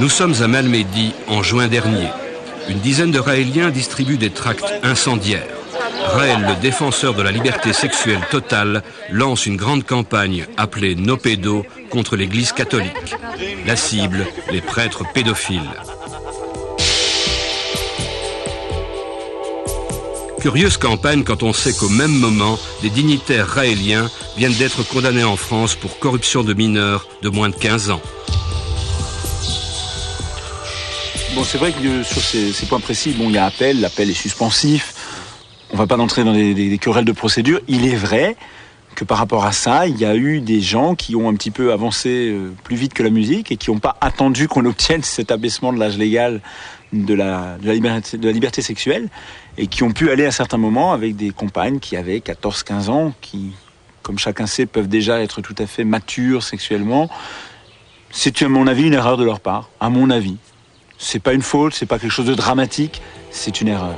Nous sommes à Malmedy en juin dernier. Une dizaine de Raéliens distribuent des tracts incendiaires. Raël, le défenseur de la liberté sexuelle totale, lance une grande campagne appelée No Pédo contre l'Église catholique. La cible, les prêtres pédophiles. Curieuse campagne quand on sait qu'au même moment, des dignitaires raéliens viennent d'être condamnés en France pour corruption de mineurs de moins de 15 ans. Bon, c'est vrai que sur ces points précis, il y a appel, l'appel est suspensif. On ne va pas entrer dans des querelles de procédure. Il est vrai que par rapport à ça, il y a eu des gens qui ont un petit peu avancé plus vite que la musique et qui n'ont pas attendu qu'on obtienne cet abaissement de l'âge légal de la liberté sexuelle et qui ont pu aller à certains moments avec des compagnes qui avaient 14-15 ans, qui, comme chacun sait, peuvent déjà être tout à fait matures sexuellement. C'est, à mon avis, une erreur de leur part, à mon avis. C'est pas une faute, c'est pas quelque chose de dramatique, c'est une erreur.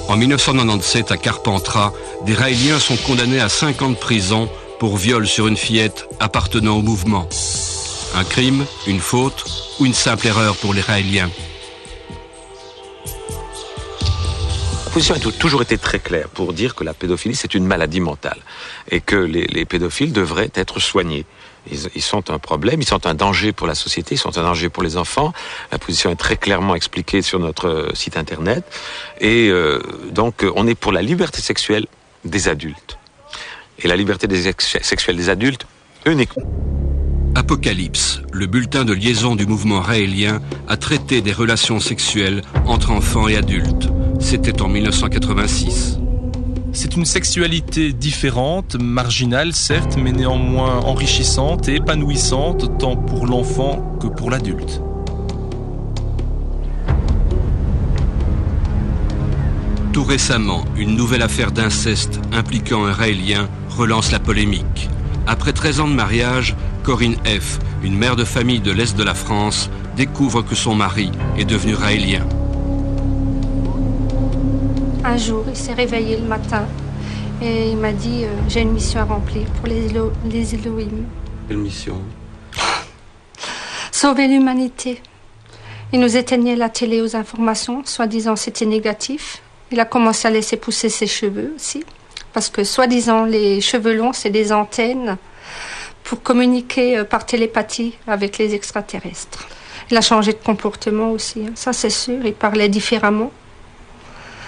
En 1997, à Carpentras, des Raéliens sont condamnés à 5 ans de prison pour viol sur une fillette appartenant au mouvement. Un crime, une faute ou une simple erreur pour les Raéliens? La position a toujours été très claire pour dire que la pédophilie, c'est une maladie mentale et que les pédophiles devraient être soignés. Ils sont un problème, ils sont un danger pour la société, ils sont un danger pour les enfants. La position est très clairement expliquée sur notre site internet. Et donc, on est pour la liberté sexuelle des adultes. Et la liberté sexuelle des adultes, uniquement. Apocalypse, le bulletin de liaison du mouvement raélien, a traité des relations sexuelles entre enfants et adultes. C'était en 1986. C'est une sexualité différente, marginale certes, mais néanmoins enrichissante et épanouissante tant pour l'enfant que pour l'adulte. Tout récemment, une nouvelle affaire d'inceste impliquant un Raélien relance la polémique. Après 13 ans de mariage, Corinne F., une mère de famille de l'Est de la France, découvre que son mari est devenu Raélien. Un jour, il s'est réveillé le matin et il m'a dit « J'ai une mission à remplir pour les Elohim. » Quelle mission? Sauver l'humanité. Il nous éteignait la télé aux informations, soi-disant c'était négatif. Il a commencé à laisser pousser ses cheveux aussi, parce que soi-disant les cheveux longs, c'est des antennes pour communiquer par télépathie avec les extraterrestres. Il a changé de comportement aussi, ça c'est sûr, il parlait différemment.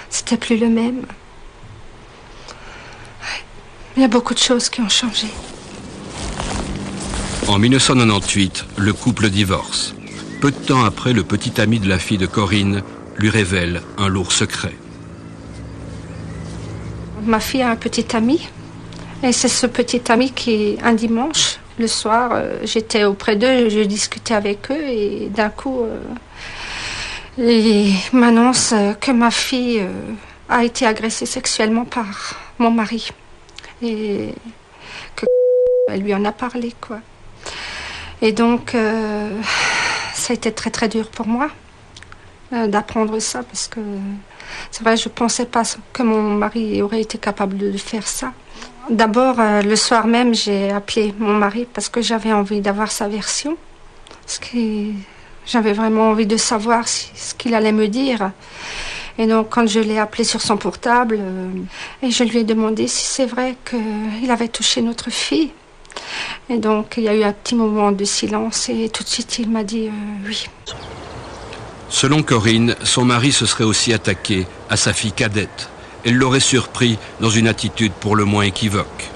C'était plus le même. Il y a beaucoup de choses qui ont changé. En 1998, le couple divorce. Peu de temps après, le petit ami de la fille de Corinne lui révèle un lourd secret. Ma fille a un petit ami. Et c'est ce petit ami qui, un dimanche, le soir, j'étais auprès d'eux, je discutais avec eux et d'un coup... il m'annonce que ma fille a été agressée sexuellement par mon mari. Et qu'elle lui en a parlé, quoi. Et donc, ça a été très très dur pour moi d'apprendre ça, parce que c'est vrai, je ne pensais pas que mon mari aurait été capable de faire ça. D'abord, le soir même, j'ai appelé mon mari parce que j'avais envie d'avoir sa version. Parce que j'avais vraiment envie de savoir ce qu'il allait me dire. Et donc, quand je l'ai appelé sur son portable, et je lui ai demandé si c'est vrai qu'il avait touché notre fille. Et donc, il y a eu un petit moment de silence et tout de suite, il m'a dit oui. Selon Corinne, son mari se serait aussi attaqué à sa fille cadette. Elle l'aurait surpris dans une attitude pour le moins équivoque.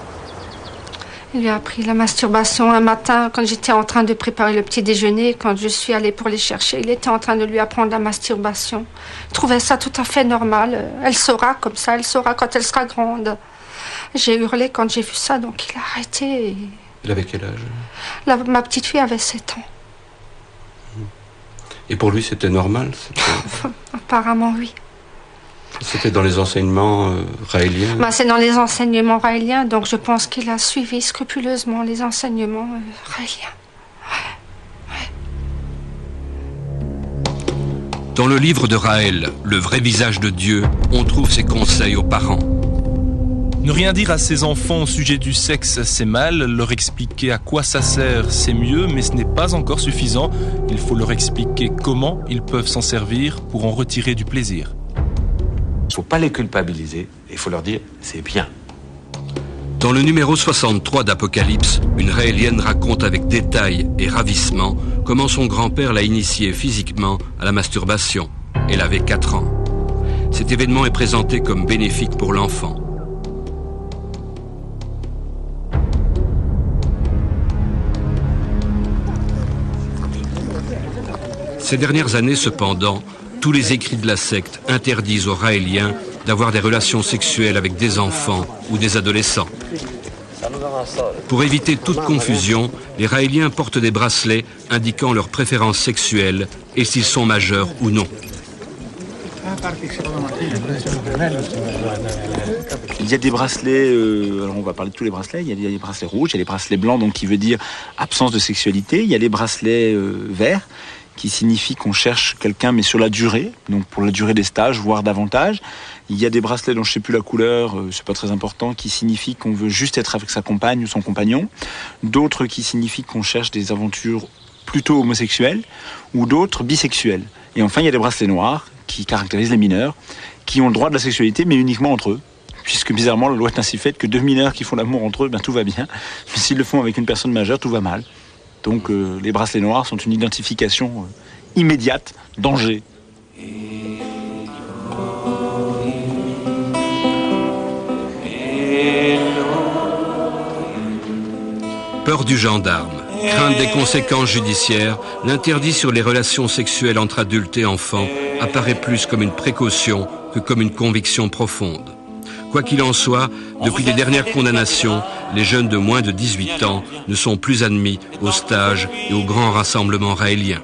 Il lui a appris la masturbation un matin quand j'étais en train de préparer le petit déjeuner. Quand je suis allée pour les chercher, il était en train de lui apprendre la masturbation. Il trouvait ça tout à fait normal. Elle saura comme ça, elle saura quand elle sera grande. J'ai hurlé quand j'ai vu ça, donc il a arrêté. Elle avait quel âge? Ma petite fille avait 7 ans. Et pour lui, c'était normal? Apparemment, oui. C'était dans les enseignements raéliens? C'est dans les enseignements raéliens, donc je pense qu'il a suivi scrupuleusement les enseignements raéliens. Dans le livre de Raël, Le vrai visage de Dieu, on trouve ses conseils aux parents. Ne rien dire à ses enfants au sujet du sexe, c'est mal. Leur expliquer à quoi ça sert, c'est mieux, mais ce n'est pas encore suffisant. Il faut leur expliquer comment ils peuvent s'en servir pour en retirer du plaisir. Il ne faut pas les culpabiliser, il faut leur dire c'est bien. Dans le numéro 63 d'Apocalypse, une Raélienne raconte avec détail et ravissement comment son grand-père l'a initiée physiquement à la masturbation. Elle avait 4 ans. Cet événement est présenté comme bénéfique pour l'enfant. Ces dernières années, cependant, tous les écrits de la secte interdisent aux Raéliens d'avoir des relations sexuelles avec des enfants ou des adolescents. Pour éviter toute confusion, les Raéliens portent des bracelets indiquant leurs préférences sexuelles et s'ils sont majeurs ou non. Il y a des bracelets, alors on va parler de tous les bracelets, il y a des bracelets rouges, il y a les bracelets blancs, donc qui veut dire absence de sexualité, il y a les bracelets verts, qui signifie qu'on cherche quelqu'un mais sur la durée, donc pour la durée des stages, voire davantage. Il y a des bracelets dont je ne sais plus la couleur, c'est pas très important, qui signifie qu'on veut juste être avec sa compagne ou son compagnon. D'autres qui signifient qu'on cherche des aventures plutôt homosexuelles, ou d'autres bisexuelles. Et enfin, il y a des bracelets noirs qui caractérisent les mineurs, qui ont le droit de la sexualité, mais uniquement entre eux. Puisque bizarrement, la loi est ainsi faite que 2 mineurs qui font l'amour entre eux, ben, tout va bien. Mais s'ils le font avec une personne majeure, tout va mal. Donc les bracelets noirs sont une identification immédiate, danger. Peur du gendarme, crainte des conséquences judiciaires, l'interdit sur les relations sexuelles entre adultes et enfants apparaît plus comme une précaution que comme une conviction profonde. Quoi qu'il en soit, depuis les dernières condamnations, les jeunes de moins de 18 ans ne sont plus admis aux stages et aux grands rassemblements raéliens.